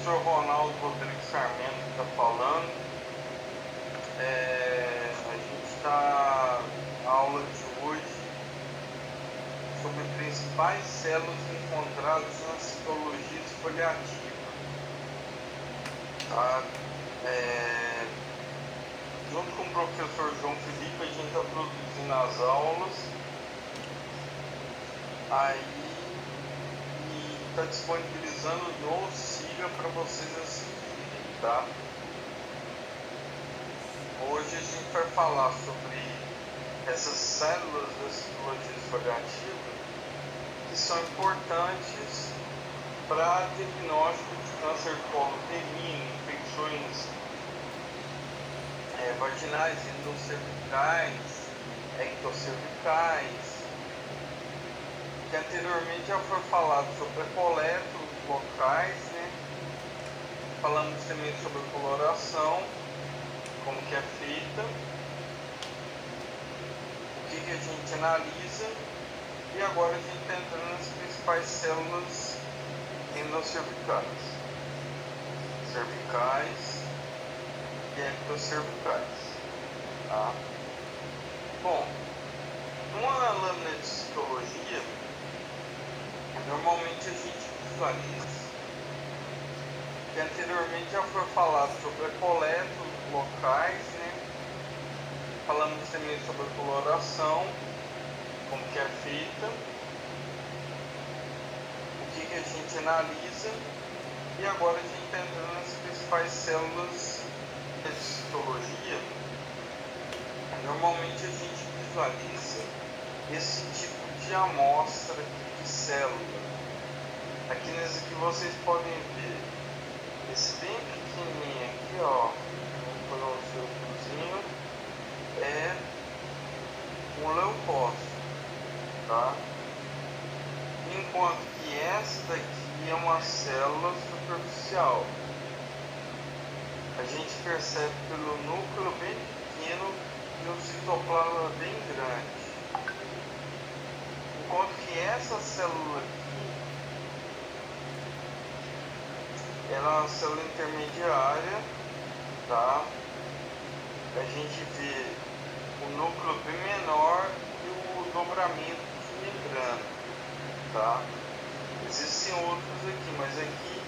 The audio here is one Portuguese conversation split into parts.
professor Ronaldo Rodrigues Sarmento está falando. A gente está na aula de hoje sobre principais células encontradas na citologia esfoliativa. Tá? Junto com o professor João Felipe, a gente está produzindo as aulas. E está disponibilizando no Siga para vocês assistirem, tá? Hoje a gente vai falar sobre essas células da citologia esfoliativa que são importantes para diagnóstico de câncer de colo uterino, infecções vaginais, endocervicais, ectocervicais, que anteriormente já foi falado sobre colétulos locais, né? Falamos também sobre coloração, como que é feita, o que a gente analisa, e agora a gente está entrando nas principais células endocervicais, cervicais e ectocervicais. Tá? Bom, numa lâmina de citologia, normalmente a gente visualiza que anteriormente já foi falado sobre colétulos locais, né? Falamos também sobre a coloração, como que é feita, o que a gente analisa, e agora a gente está entrando nas principais células de citologia. Normalmente a gente visualiza esse tipo de amostra de célula. Aqui nesse aqui vocês podem ver esse bem pequenininho aqui, ó, vamos pôr um círculozinho, é um leucócito, tá? Enquanto que essa daqui é uma célula superficial. A gente percebe pelo núcleo bem pequeno e o citoplasma bem grande. Enquanto que essa célula aqui, ela é uma célula intermediária, tá? A gente vê o núcleo bem menor e o dobramento de membrana, tá? Existem outros aqui, mas aqui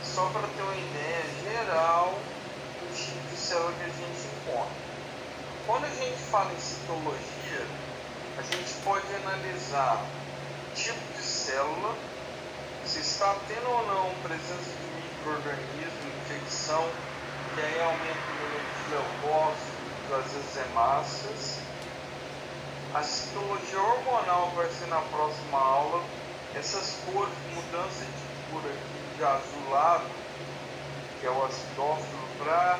só para ter uma ideia geral do tipo de célula que a gente encontra. Quando a gente fala em citologia, a gente pode analisar tipo de célula, se está tendo ou não presença de micro-organismo, infecção, que aí aumenta o número de leucócitos, às vezes hemácias. A citologia hormonal vai ser na próxima aula. Essas cores, mudança de cor aqui de azulado, que é o acidófilo, para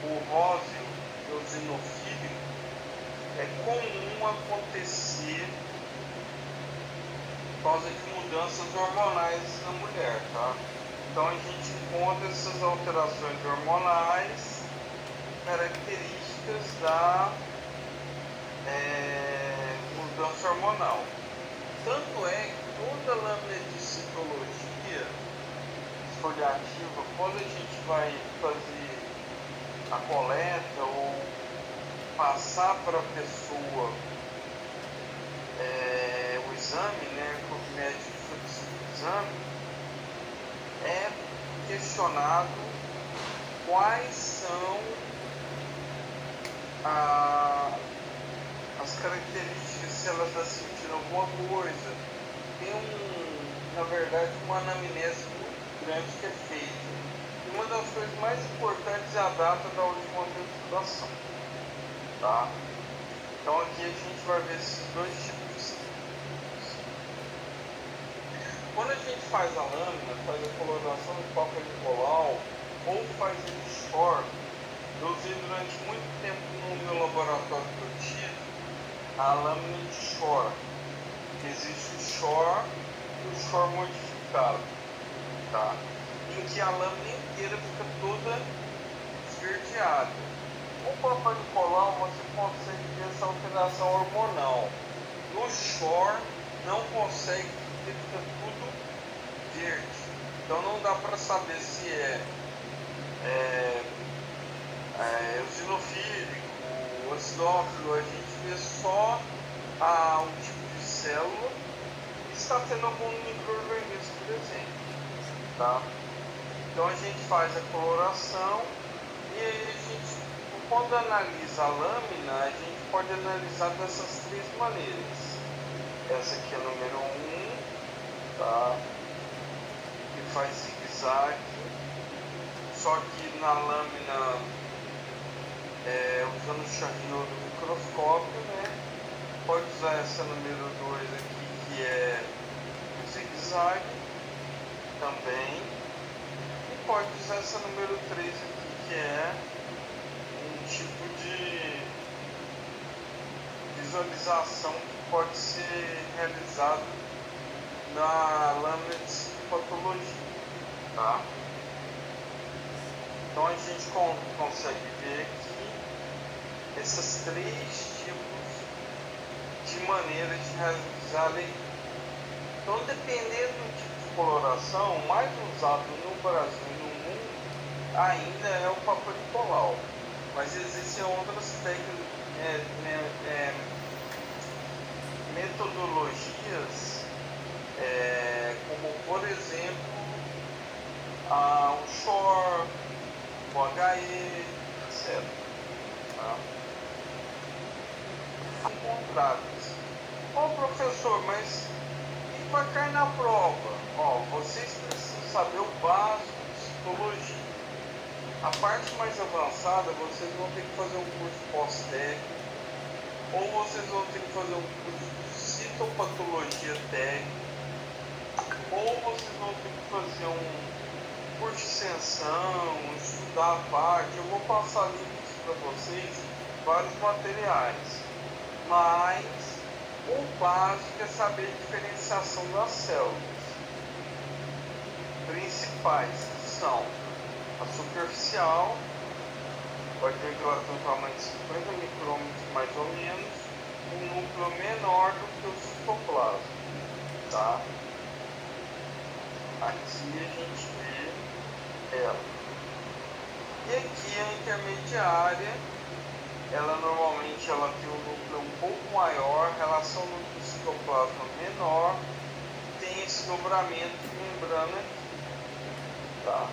o róseo eosinofílico, é comum acontecer por causa de mudanças hormonais na mulher, tá? Então a gente encontra essas alterações hormonais características da mudança hormonal. Tanto é que toda lâmina de citologia esfoliativa, quando a gente vai fazer a coleta ou passar para a pessoa o exame, né, que o médico solicita o exame, é questionado quais são as características, se ela está sentindo alguma coisa. Tem na verdade, uma anamnese muito grande que é feita. E uma das coisas mais importantes é a data da última menstruação, tá? Então aqui a gente vai ver esses dois tipos de sintomas. Quando a gente faz a lâmina, faz a coloração de Papa Nicolau ou faz ele short, eu usei durante muito tempo no meu laboratório que eu tive a lâmina de short. Existe o short e o short modificado, tá? Em que a lâmina inteira fica toda esverdeada. O Papa Nicolau você consegue ver essa alteração hormonal. No short não consegue, porque fica tudo verde. Então não dá para saber se é eosinofílico, acidófilo. A gente vê só o tipo de célula e está tendo algum micro-organismo presente, tá? Então a gente faz a coloração e aí a gente, quando analisa a lâmina, a gente pode analisar dessas três maneiras. Essa aqui é a número 1, tá? Que faz zigue-zague, só que na lâmina, usando o chavinho do microscópio, né? Pode usar essa número 2 aqui, que é o zigue-zague também. E pode usar essa número 3 aqui, que é um tipo de visualização que pode ser realizado na lâmina de citopatologia, tá? Então a gente consegue ver aqui esses três tipos de maneiras de realizar a leitura. Então, dependendo do tipo de coloração, o mais usado no Brasil e no mundo ainda é o Papa Nicolau, mas existem outras técnicas, metodologias, como por exemplo o Shore, o HE, etc. Tá? Encontradas. Professor, mas e vai cair na prova? Vocês precisam saber o básico de citologia. A parte mais avançada, vocês vão ter que fazer um curso pós-técnico, ou vocês vão ter que fazer um curso de citopatologia técnica, ou vocês vão ter que fazer um curso de extensão, estudar a parte. Eu vou passar links para vocês, vários materiais, mas o básico é saber a diferenciação das células principais, que são a superficial, pode ter que ela tem um tamanho de 50 micrômetros mais ou menos, um núcleo menor do que o citoplasma, tá? Aqui a gente vê ela. E aqui a intermediária, ela normalmente ela tem um núcleo um pouco maior, relação ao núcleo citoplasma menor, tem esse dobramento de membrana aqui, tá?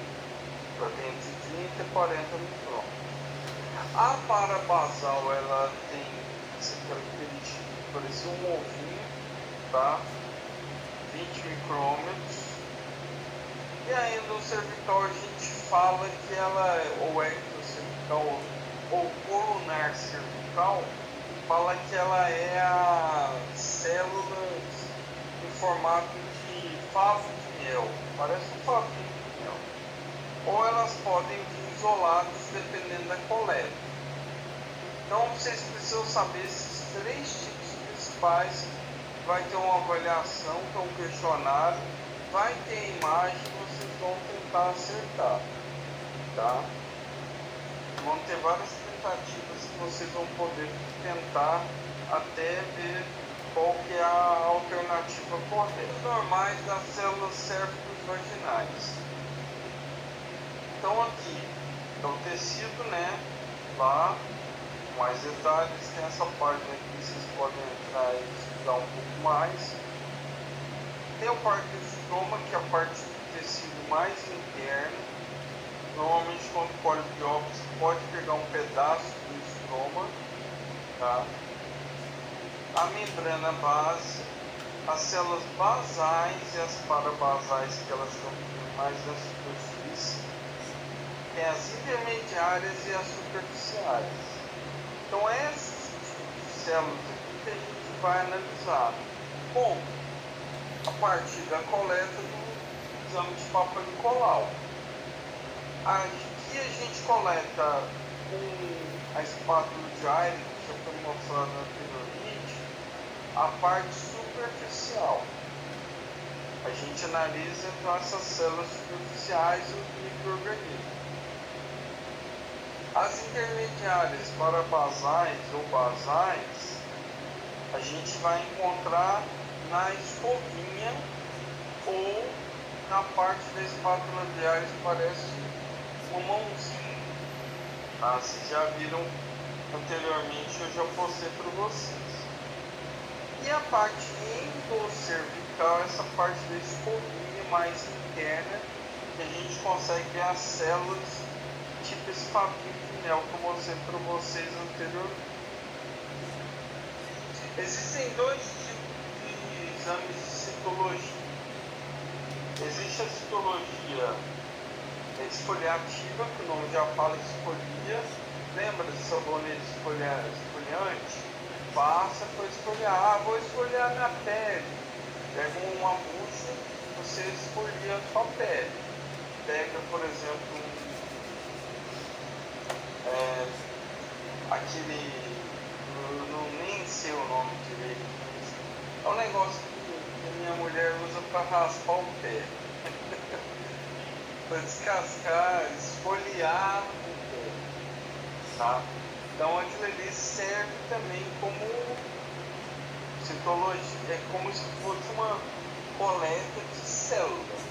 Para dentro de 30 e 40 micrômetros. A parabasal, ela tem essa característica de parecer um ovinho, tá? 20 micrômetros. E a endocervical a gente fala que ela é ou ectocervical ou colunar cervical, fala que ela é a células em formato de favo de mel, parece um favinho de mel. Ou elas podem vir isoladas dependendo da coleta. Então vocês precisam saber esses três tipos principais. Vai ter uma avaliação, que é um questionário, vai ter imagem, vocês vão tentar acertar, tá? Vão ter várias tentativas que vocês vão poder tentar até ver qual que é a alternativa correta. Os normais das células cérvicos vaginais. Então aqui é o tecido, né? Lá, mais detalhes, tem essa página aqui, vocês podem entrar e estudar um pouco mais. Tem o parquestroma, que é a parte do tecido mais interna. Normalmente quando colhe biópsia pode pegar um pedaço do estroma, tá? A membrana base, as células basais e as parabasais, que elas estão mais na superfície. Tem as intermediárias e as superficiais. Então essas células aqui que a gente vai analisar. Bom, a partir da coleta do exame de Papa Nicolau. Aqui a gente coleta com a espátula de Ayre, que já foi mostrado anteriormente, a parte superficial. A gente analisa então essas células superficiais e os micro-organismos. As intermediárias parabasais ou basais, a gente vai encontrar na escovinha ou na parte da espátula de Ares parece uma mãozinha. Tá? Vocês já viram anteriormente, eu já postei para vocês. E a parte endocervical, essa parte da escovinha mais interna, que a gente consegue ver as células tipo esse papinho de mel que eu mostrei para vocês anteriormente. Existem dois tipos de exames de citologia. Existe a citologia esfoliativa, que o nome já fala esfolia. Lembra do sabonete esfoliante? Passa para esfoliar. Ah, vou esfoliar minha pele. Pega uma bucha, você esfolia a sua pele. Pega, por exemplo, aquele, eu não nem sei o nome direito, é um negócio que a minha mulher usa para raspar o pé. Para descascar, esfoliar o pé. Tá? Então aquilo ali serve também como citologia, é como se fosse uma coleta de células.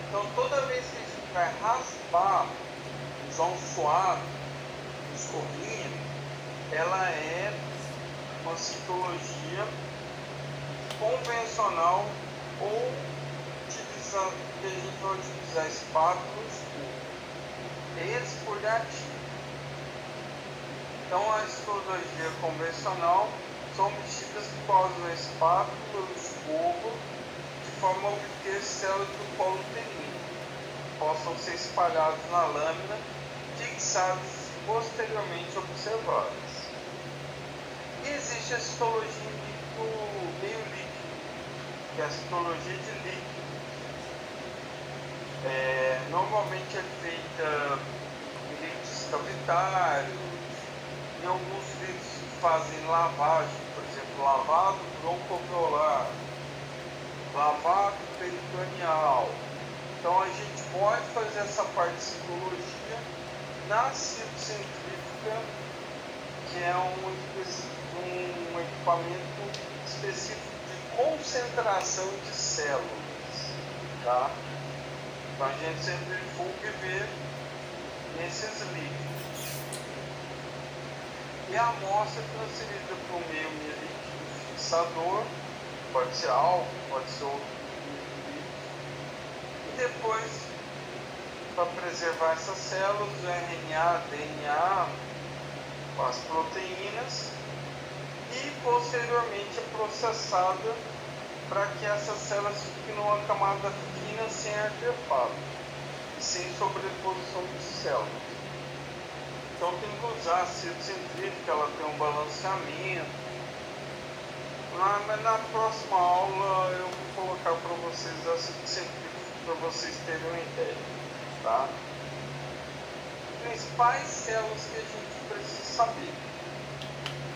Então toda vez que a gente vai raspar, usar um suave, escovinha, ela é uma citologia convencional ou que a gente vai utilizar espátulas esfoliativa. Então a citologia convencional são medidas que usam a espátula ou o escovo de forma a obter células do colo uterino, que possam ser espalhadas na lâmina, fixadas e posteriormente observadas. E existe a citologia em líquido meio líquido, que é a citologia de líquido. Normalmente é feita em líquidos cavitários, em alguns líquidos que fazem lavagem, por exemplo, lavado broncoalveolar, lavado peritoneal. Então a gente pode fazer essa parte de citologia na citocentrífuga, que é um equipamento específico de concentração de células. Tá? Então a gente centrifuga e vê nesses líquidos. E a amostra é transferida para o meio líquido fixador, pode ser álcool, pode ser outro líquido. E depois, para preservar essas células, o RNA, DNA, as proteínas, e posteriormente é processada para que essas células fiquem numa camada fina sem artefato e sem sobreposição de células. Então tem que usar a citocentrífuga, ela tem um balanceamento. Mas na próxima aula eu vou colocar para vocês a citocentrífuga para vocês terem uma ideia. Tá? Principais células que a gente precisa saber.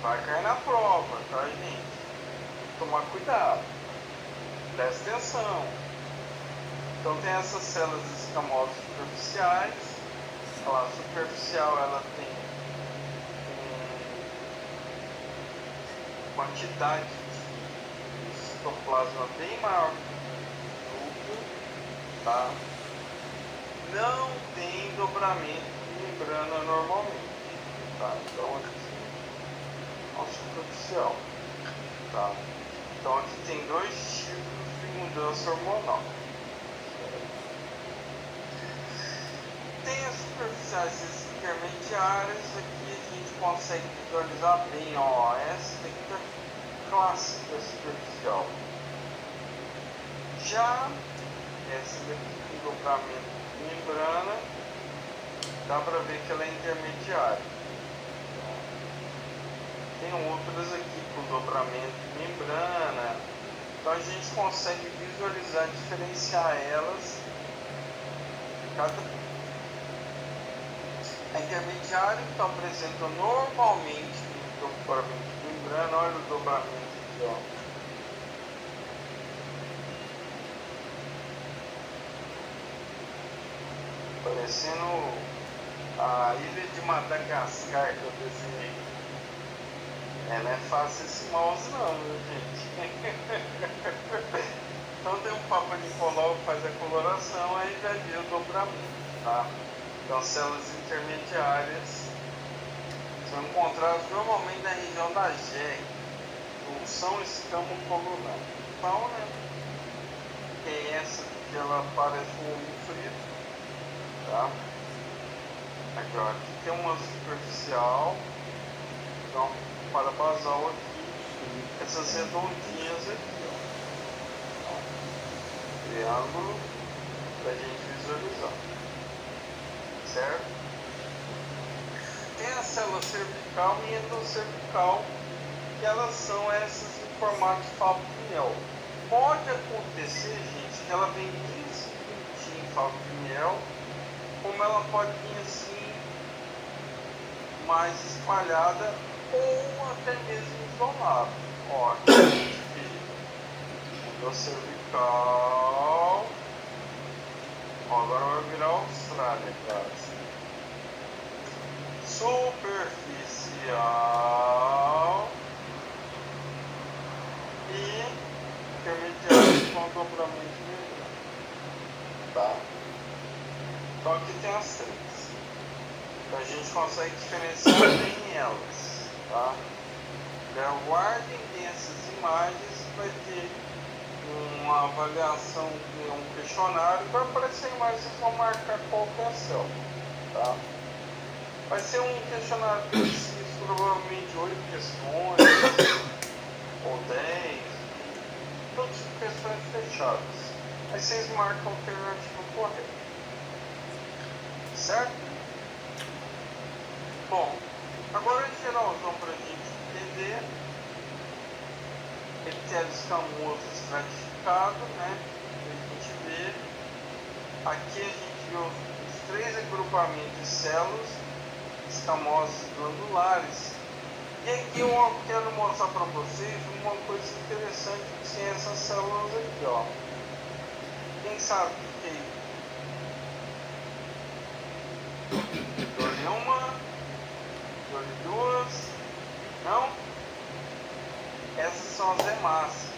Vai cair na prova, tá, gente? Tomar cuidado. Presta atenção. Então tem essas células escamosas superficiais. A superficial ela tem quantidade de citoplasma bem maior que o núcleo, tá? Não tem dobramento de membrana normalmente, tá? Então aqui é o superficial, tá? Então aqui tem dois tipos de mudança hormonal. Tem as superficiais e as intermediárias, aqui a gente consegue visualizar bem, ó, essa daqui é a clássica superficial. Já essa daqui com dobramento de membrana, dá para ver que ela é intermediária. Tem outras aqui com dobramento de membrana, então a gente consegue visualizar, diferenciar elas. A intermediária então apresenta normalmente o dobramento de membrana, olha o dobramento aqui, ó. Parecendo a ilha de Madagascar que eu desenhei. Não é fácil esse mouse não, viu, gente? Então tem um Papa Nicolau que faz a coloração, aí vai vir o dobramento, tá? Então células intermediárias são encontradas normalmente na região da jegue, junção escamo-colunar. Então, né? Que é essa que ela parece um ovo frito, tá? Aqui, ó, aqui tem uma superficial, então para basal aqui, essas redondinhas aqui, ó, triângulo para a gente visualizar, certo? Tem a célula cervical e endocervical, que elas são essas em formato de favo de mel. Pode acontecer, gente, que ela vem bem em favo de mel, como ela pode vir assim, mais espalhada ou até mesmo isolada. Ó, aqui a gente vê o cervical. Ó, agora vai virar Austrália, cara. Superficial e intermediário com dobramento de membrana. Tá? Então aqui tem as três. Então a gente consegue diferenciar bem elas. Tá? Guardem bem essas imagens, vai ter uma avaliação, um questionário. Vai aparecer a imagem, vocês vão marcar qual que é a célula. Tá? Vai ser um questionário preciso, provavelmente 8 questões ou 10, todas questões fechadas. Aí vocês marcam a alternativa correta. Certo? Bom, agora em geralzão para a gente entender, epitélio escamoso estratificado, né? A gente vê, aqui a gente vê os três agrupamentos de células escamosas glandulares. E aqui eu quero mostrar para vocês uma coisa interessante que são essas células aqui, ó. Quem sabe o que é isso? Dole uma, dole duas, não? Essas são as hemácias.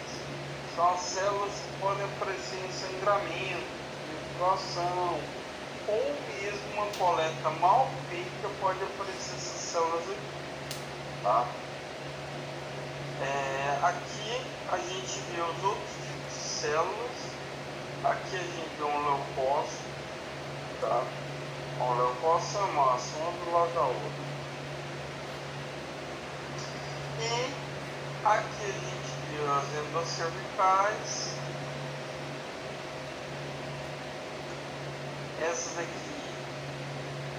São as células que podem aparecer em sangramento, menstruação, ou mesmo uma coleta mal feita pode aparecer essas células aqui, tá? Aqui a gente vê os outros tipos de células. Aqui a gente vê um leucócito, tá? Um leucócito é massa, uma do lado da outra. E aqui a gente vê as endocervicais. Essa daqui,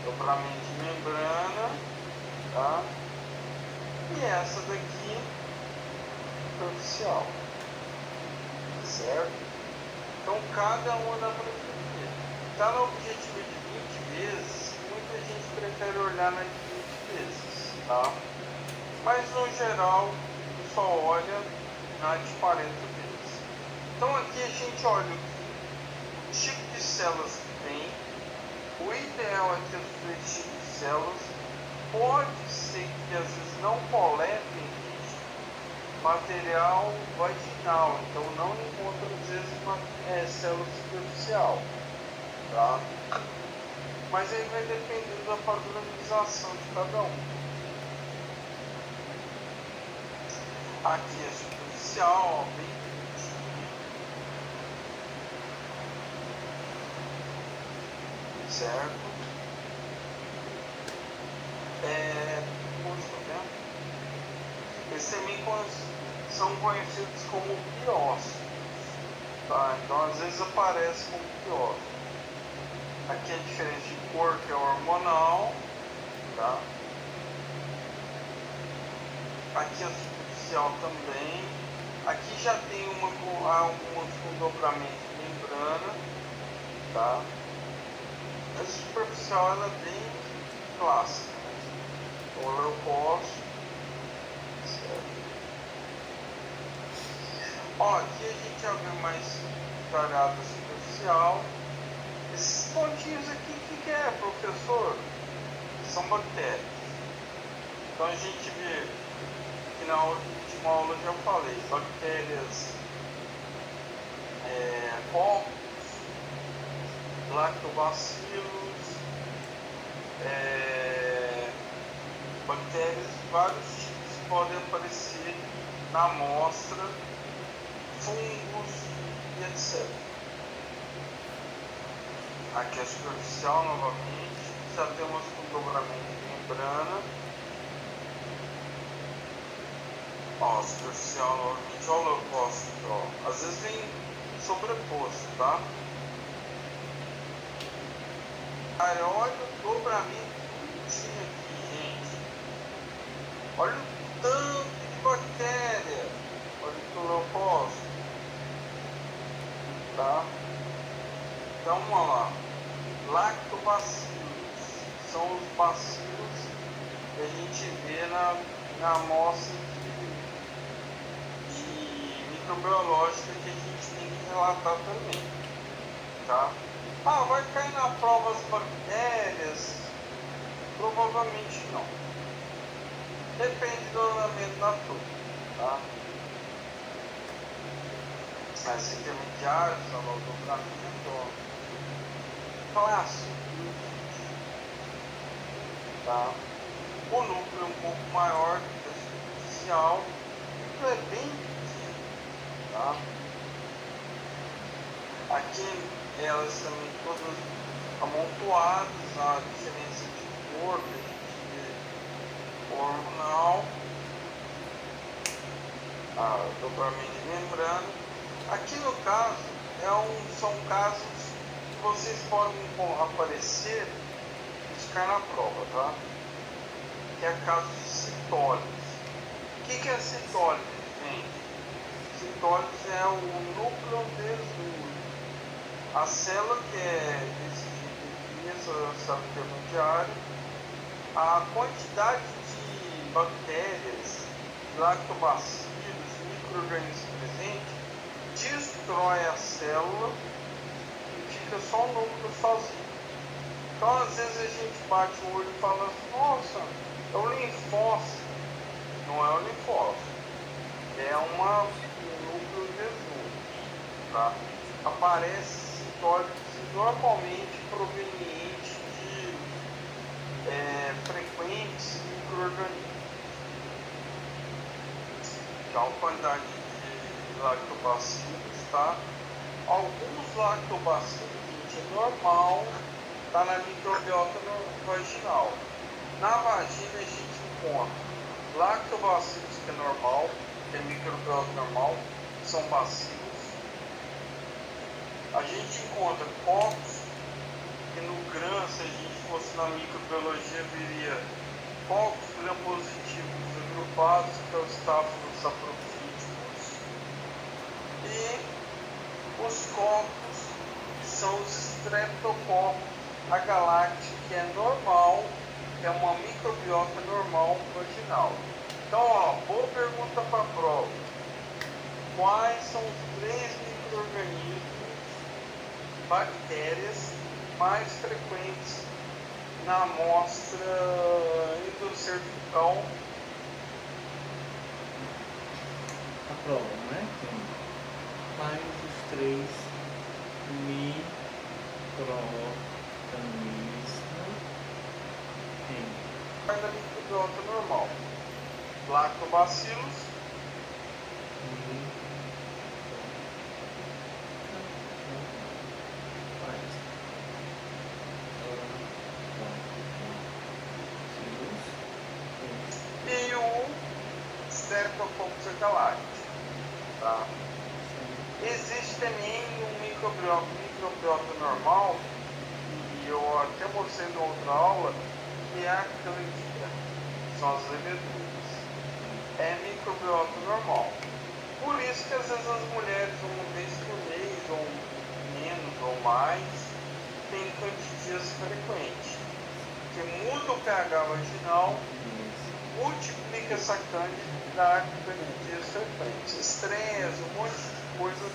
dobramento de membrana, tá? E essa daqui, superficial, certo? Então cada uma dá para entender. Está no objetivo de 20 vezes, muita gente prefere olhar na de 20 vezes, tá? Mas no geral, o pessoal olha na de 40 vezes. Então aqui a gente olha o tipo de células que tem. O ideal é que os três tipos de células, pode ser que às vezes não coletem material vaginal, então não encontra às vezes célula superficial, tá? Mas aí vai depender da padronização de cada um. Aqui é superficial, ó, bem certo? Eles também são conhecidos como piócitos, tá? Então às vezes aparece como piócito. Aqui é diferente de cor, que é hormonal, tá? Aqui é superficial também. Aqui já tem algumas com dobramento de membrana, tá? A superficial ela é bem clássica, né? O leucócito, certo? Ó, aqui a gente já vê mais detalhado a superficial. Esses pontinhos aqui, o que é, professor? São bactérias. Então a gente vê que na última aula eu já falei, bactérias cocos, lactobacilos, bactérias de vários tipos podem aparecer na amostra, fungos e etc. Aqui é superficial novamente, já temos um dobramento de membrana. Ó, superficial novamente, olha o leucócito, ó. Às vezes vem sobreposto, tá? Cara, olha o dobramento bonitinho aqui, gente. Olha o tanto de bactéria. Olha o leucócito, tá? Então, vamos lá. Lactobacilos são os bacilos que a gente vê na amostra de microbiológica que a gente tem que relatar também, tá? Ah, vai cair na prova as bactérias? Provavelmente não. Depende do andamento da turma, tá? As intermediárias, o dobramento clássico, tá? O núcleo é um pouco maior do que o superficial, o núcleo é bem pequeno, tá? Aqui elas também todas amontoadas, a diferença de cor que a gente vê hormonal, dobramento de membrana. Aqui no caso são casos que vocês podem aparecer e ficar na prova, tá? Que é caso de citólise. O que é citólise, gente? Citólise é o núcleo desúrio. A célula que é desse tipo aqui, essa célula intermediária, a quantidade de bactérias, lactobacilos, micro-organismos presentes, destrói a célula e fica só o núcleo sozinho. Então, às vezes a gente bate o olho e fala assim, nossa, é o linfócito. Não é o linfócito, é um núcleo desúrio, tá? Aparece citólise normalmente proveniente de frequentes micro-organismos. Então, quantidade de lactobacilos, tá? Alguns lactobacilos, gente, é normal, tá na microbiota vaginal. Na vagina a gente encontra lactobacilos, que é normal, que é microbiota normal, são bacilos. A gente encontra cocos, que no GRAM, se a gente fosse na microbiologia, viria cocos gram-positivos agrupados, que é o Staphylococcus saprophyticus. E os cocos são os Streptococcus agalacticae, que é normal, que é uma microbiota normal vaginal. Então, ó, boa pergunta para a prova. Quais são os 3 micro-organismos, bactérias mais frequentes na amostra endocervical? A prova, não é? Tem quais os 3 micro-organismos Da microbiota normal. Lactobacilos, e o Streptococcus agalacticae, tá? Existe também um microbiota normal, e eu até mostrei na outra aula, que é a cândida, são as leveduras. É microbiota normal. Por isso que às vezes as mulheres, uma vez por mês, ou menos, ou mais, têm candidíase frequente. Porque muda o pH vaginal, multiplica essa cândida e dá candidíase frequente. Estresse, um monte de coisa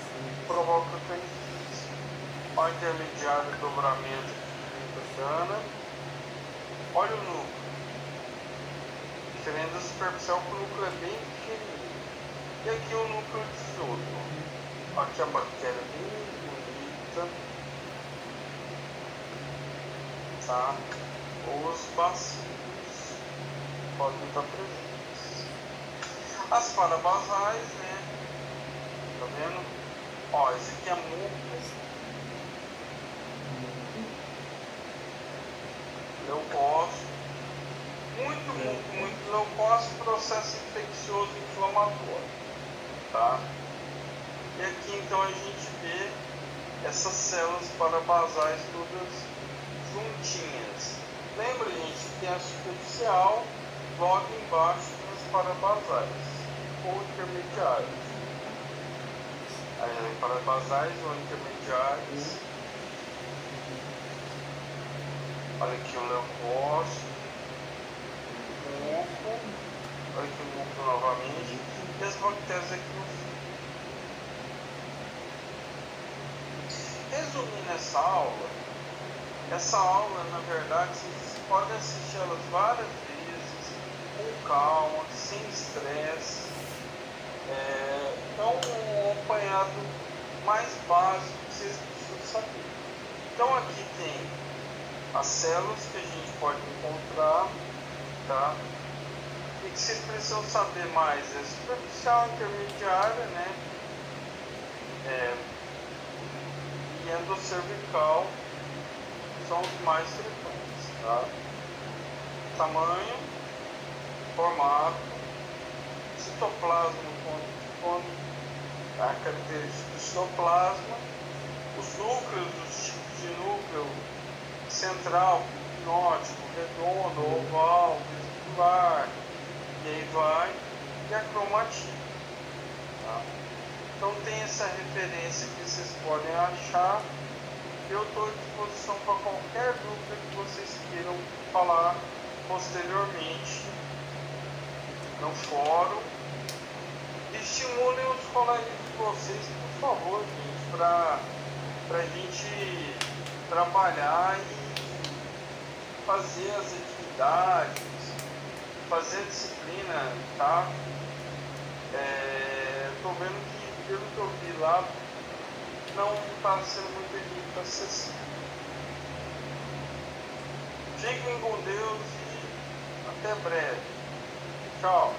provoca candidíase. Olha o intermediário do dobramento de membrana. Olha o núcleo. Diferente da superficial, o núcleo é bem pequenininho. E aqui o núcleo de isótopo. Aqui a bactéria bem bonita. costa, tá? Os bacilos podem estar presentes. As parabasais, né? Tá vendo? Ó, esse aqui é muco, leucócito, muito leucócito, processo infeccioso inflamatório, tá? E aqui então a gente vê essas células parabasais todas juntinhas. Lembra, gente, que tem a superficial logo embaixo das parabasais ou intermediárias. Parabasais ou intermediárias. Olha aqui o leucócito, o muco, olha aqui o muco novamente, e as bactérias aqui no fim. Resumindo essa aula, na verdade, vocês podem assistir elas várias vezes, com calma, sem estresse. É um apanhado mais básico que vocês precisam saber. Então aqui tem as células que a gente pode encontrar, tá? E que vocês precisam saber mais é superficial, intermediária, né? E endocervical são os mais frequentes, tá? Tamanho, formato, citoplasma, a característica do citoplasma, os núcleos, os tipos de núcleo central, hipnótico, redondo, oval, vesicular, e aí vai, e a cromatina, tá? Então tem essa referência que vocês podem achar. Eu estou à disposição para qualquer dúvida que vocês queiram falar posteriormente no fórum. Estimulem os colegas de vocês, por favor, gente, para a gente trabalhar e fazer as atividades, fazer a disciplina, tá? Estou vendo que, pelo que eu vi lá, não está sendo muito acessível. Fiquem com Deus e até breve. Tchau.